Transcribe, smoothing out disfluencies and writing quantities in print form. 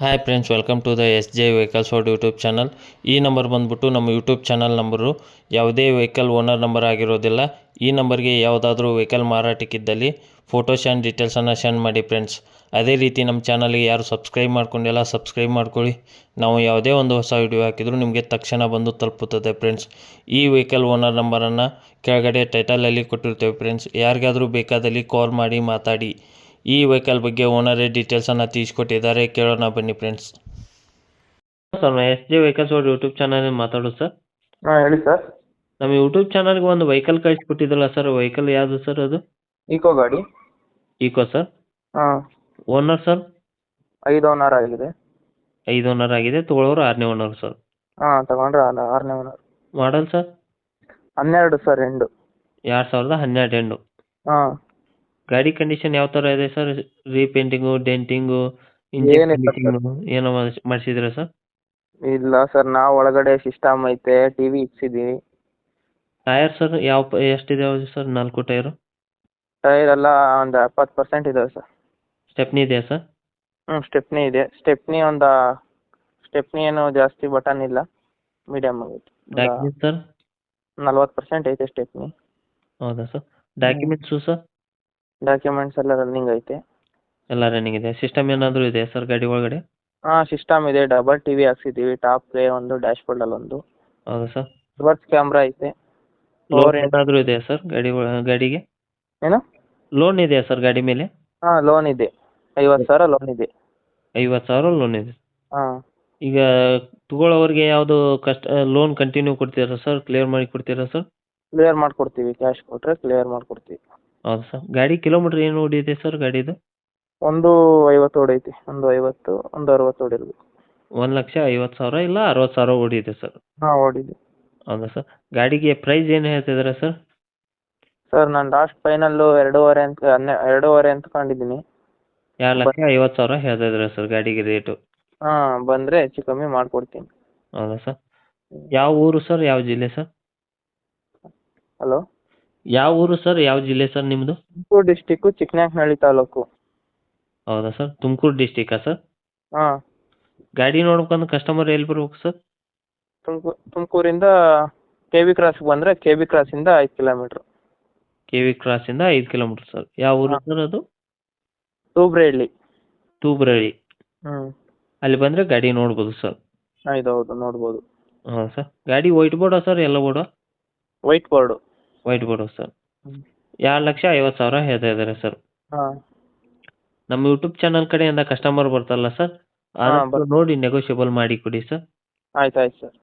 Hi friends, welcome to the S J vehicles for YouTube channel. ಈ number ಬಂದುಬಿಟ್ಟು ನಮ್ಮ YouTube channel number. ಯಾವುದೇ vehicle owner number ಆಗಿರೋದಿಲ್ಲ. ಈ ನಂಬರ್ಗೆ ಯಾವುದಾದ್ರೂ ವೆಹಿಕಲ್ ಮಾರಾಟಕ್ಕಿದ್ದಲ್ಲಿ ಫೋಟೋಸ್ ಆ್ಯಂಡ್ ಡೀಟೇಲ್ಸನ್ನು ಸೆಂಡ್ ಮಾಡಿ ಫ್ರೆಂಡ್ಸ್. ಅದೇ ರೀತಿ ನಮ್ಮ ಚಾನಲ್ಗೆ ಯಾರು ಸಬ್ಸ್ಕ್ರೈಬ್ ಮಾಡ್ಕೊಂಡಿಲ್ಲ ಸಬ್ಸ್ಕ್ರೈಬ್ ಮಾಡ್ಕೊಳ್ಳಿ. ನಾವು ಯಾವುದೇ ಒಂದು ಹೊಸ ವಿಡಿಯೋ ಹಾಕಿದರೂ ನಿಮಗೆ ತಕ್ಷಣ ಬಂದು ತಲುಪುತ್ತದೆ ಫ್ರೆಂಡ್ಸ್. ಈ ವೆಹಿಕಲ್ ಓನರ್ ನಂಬರನ್ನು ಕೆಳಗಡೆ ಟೈಟಲಲ್ಲಿ ಕೊಟ್ಟಿರ್ತೇವೆ ಫ್ರೆಂಡ್ಸ್. ಯಾರಿಗಾದರೂ ಬೇಕಾದಲ್ಲಿ ಕಾಲ್ ಮಾಡಿ ಮಾತಾಡಿ. ಈ ವೆಹಿಕಲ್ ಬಗ್ಗೆ ಓನರೇ ಡೀಟೇಲ್ಸನ್ನು ತಿಳಿಸ್ಕೊಟ್ಟಿದ್ದಾರೆ, ಕೇಳೋಣ ಬನ್ನಿ friends. Sir, S J vehicles ಅವ್ರ ಯೂಟ್ಯೂಬ್ ಚಾನಲ್ ಮಾತಾಡೋದು ಸರ್. ಹಾಂ ಹೇಳಿ ಸರ್. ನಮ್ಮ ಯೂಟ್ಯೂಬ್ ಚಾನಲ್ಗೆ ಒಂದು ವೆಹಿಕಲ್ ಕಳಿಸ್ಕೊಟ್ಟಿದ್ರಲ್ಲ ಸರ್, ವೆಹಿಕಲ್ ಯಾವುದು ಸರ್ ಅದು? ಈಕೋ ಗಾಡಿ. Eeco sir. ಹಾಂ, ಓನರ್ ಸರ್? 5 ಓನರ್ ಆಗಿದೆ. 5 ಓನರ್ ಆಗಿದೆ. ತೊಗೊಳೋರು 6ನೇ ಓನರ್ ಸರ್. ಹಾಂ, ತಗೊಂಡ್ರೆ 6ನೇ owner. Model sir? 12 sir, end. 2012 end. ಹಾಂ. ಗಾಡಿ ಕಂಡೀಷನ್ ಯಾವ ಥರ ಇದೆ ಸರ್? ರೀಪೇಂಟಿಂಗು, ಡೆಂಟಿಂಗು, ಇಂಜಿನ್ ಏನಿಲ್ಲ ಸರ್. ಕಂಡೀಷನು ಏನೋ ಮಾಡಿಸಿದ್ದೀರಾ ಸರ್? ಇಲ್ಲ ಸರ್, ನಾವು ಒಳಗಡೆ ಸಿಸ್ಟಮ್ ಐತೆ, ಟಿವಿ ಇಕ್ಸಿದ್ದೀವಿ. ಟೈರ್ ಸರ್ ಎಷ್ಟಿದಾವೆ ಸರ್? 4 ಟೈರು? ಟೈರ್ ಎಲ್ಲ ಒಂದು 70% ಇದಾವೆ ಸರ್. ಸ್ಟೆಪ್ನಿ ಇದೆಯಾ ಸರ್? ಸ್ಟೆಪ್ನಿ ಇದೆ. ಸ್ಟೆಪ್ನಿ ಏನು ಜಾಸ್ತಿ ಬಟನ್ ಇಲ್ಲ, ಮೀಡಿಯಮ್ ಆಗೈತೆ. Documents sir? 40% ಐತೆ ಸ್ಟೆಪ್ನಿ. ಹೌದಾ ಸರ್? Documents sir? ಡಾಕ್ಯುಮೆಂಟ್ಸ್ ಎಲ್ಲ ರನ್ನಿಂಗ್ ಐತೆ. ಎಲ್ಲ ರನ್ನಿಂಗ್ ಇದೆ. ಸಿಸ್ಟಮ್ ಏನಾದರೂ ಇದೆಯಾ ಸರ್ ಗಾಡಿ ಒಳಗಡೆ? ಹಾಂ, ಸಿಸ್ಟಮ್ ಇದೆ. ಡಬಲ್ ಟಿವಿ ಹಾಕ್ಸಿದ್ದೀವಿ. ಟಾಪ್ ಪ್ಲೇ ಒಂದು, ಡ್ಯಾಶ್ ಬೋರ್ಡಲ್ಲಿ ಒಂದು. ಹೌದಾ ಸರ್? ರಿವರ್ಸ್ ಕ್ಯಾಮ್ರಾ ಐತೆ. ಲೋನ್ ಏನಾದರೂ ಇದೆಯಾ ಸರ್ ಗಾಡಿಗೆ? ಏನು? ಲೋನ್ ಇದೆಯಾ ಸರ್ ಗಾಡಿ ಮೇಲೆ? ಹಾಂ, ಲೋನ್ ಇದೆ. 50,000 ಲೋನ್ ಇದೆ. 50,000 ಲೋನ್ ಇದೆ. ಹಾಂ. ಈಗ ತಗೊಳ್ಳೋರಿಗೆ ಯಾವುದು ಲೋನ್ ಕಂಟಿನ್ಯೂ ಕೊಡ್ತೀರಾ ಸರ್? ಕ್ಲಿಯರ್ ಮಾಡಿ ಕೊಡ್ತೀರಾ ಸರ್? ಕ್ಲಿಯರ್ ಮಾಡಿಕೊಡ್ತೀವಿ. ಕ್ಯಾಶ್ ಕೊಟ್ಟರೆ ಕ್ಲಿಯರ್ ಮಾಡಿಕೊಡ್ತೀವಿ. ಹೌದಾ ಸರ್? ಗಾಡಿ ಕಿಲೋಮೀಟ್ರ್ ಏನು ಓಡಿದೆ ಸರ್ ಗಾಡಿದು? ಒಂದು 50 ಓಡೈತಿ. ಒಂದು 50, ಒಂದು 60 ಓಡಿರ್ಬೇಕು. 1,50,000 ಇಲ್ಲ 60,000 ಓಡಿದೆ ಸರ್? ಹಾಂ, ಓಡಿದೆ. ಹೌದಾ ಸರ್? ಗಾಡಿಗೆ ಪ್ರೈಸ್ ಏನು ಹೇಳ್ತಿದ್ದೀರಾ ಸರ್? ಸರ್, ನಾನು ಲಾಸ್ಟ್ ಫೈನಲ್ಲು 2.5 ಅಂದ್ಕೊಂಡಿದ್ದೀನಿ. 2,50,000 ಹೇಳ್ತಾ ಇದ್ದೀರಾ ಸರ್ ಗಾಡಿಗೆ ರೇಟು? ಹಾಂ, ಬಂದರೆ ಹೆಚ್ಚು ಕಮ್ಮಿ ಮಾಡಿಕೊಡ್ತೀನಿ. ಹೌದಾ ಸರ್? ಯಾವ ಊರು ಸರ್, ಯಾವ ಜಿಲ್ಲೆ ಸರ್? ಹಲೋ. ಯಾವ ಊರು ಸರ್, ಯಾವ ಜಿಲ್ಲೆ ಸರ್ ನಿಮ್ಮದು? ತುಮಕೂರು ಡಿಸ್ಟಿಕ್ಕು, ಚಿಕ್ಕನಾಯಕನಹಳ್ಳಿ ತಾಲೂಕು. ಹೌದಾ ಸರ್? ತುಮಕೂರು ಡಿಸ್ಟಿಕ್ಕಾ ಸರ್? ಹಾಂ. ಗಾಡಿ ನೋಡ್ಬೇಕಂದ್ರೆ ಕಸ್ಟಮರ್ ಎಲ್ಲಿ ಬರ್ಬೇಕು ಸರ್? ತುಮಕೂರಿಂದ ಕೆ ವಿ ಕ್ರಾಸ್ಗೆ ಬಂದರೆ ಕೆ ವಿ ಕ್ರಾಸಿಂದ 5 ಕಿಲೋಮೀಟ್ರು. ಕೆ ವಿ ಕ್ರಾಸಿಂದ 5 ಕಿಲೋಮೀಟ್ರ್ ಸರ್. ಯಾವ ಊರು ಸರ್ ಅದು? ತೂಬ್ರಹಳ್ಳಿ. ತೂಬ್ರಹಳ್ಳಿ. ಹ್ಞೂ. ಅಲ್ಲಿ ಬಂದರೆ ಗಾಡಿ ನೋಡ್ಬೋದು ಸರ್? ಹೌದು, ನೋಡ್ಬೋದು. ಹಾಂ ಸರ್. ಗಾಡಿ ವೈಟ್ ಬೋರ್ಡಾ ಸರ್, ಎಲ್ಲೋ ಬೋರ್ಡಾ? White board. White board sir. ಹ್ಞೂ. 2,50,000 ಹೇಳ್ತಾ ಇದ್ದಾರೆ ಸರ್. ಹಾಂ. ನಮ್ಮ ಯೂಟ್ಯೂಬ್ ಚಾನಲ್ ಕಡೆಯಿಂದ ಕಸ್ಟಮರ್ ಬರ್ತಾರಲ್ಲ ಸರ್, ಆದಷ್ಟು ನೋಡಿ ನೆಗೋಷಿಯಬಲ್ ಮಾಡಿ ಕೊಡಿ ಸರ್. ಆಯ್ತು ಸರ್.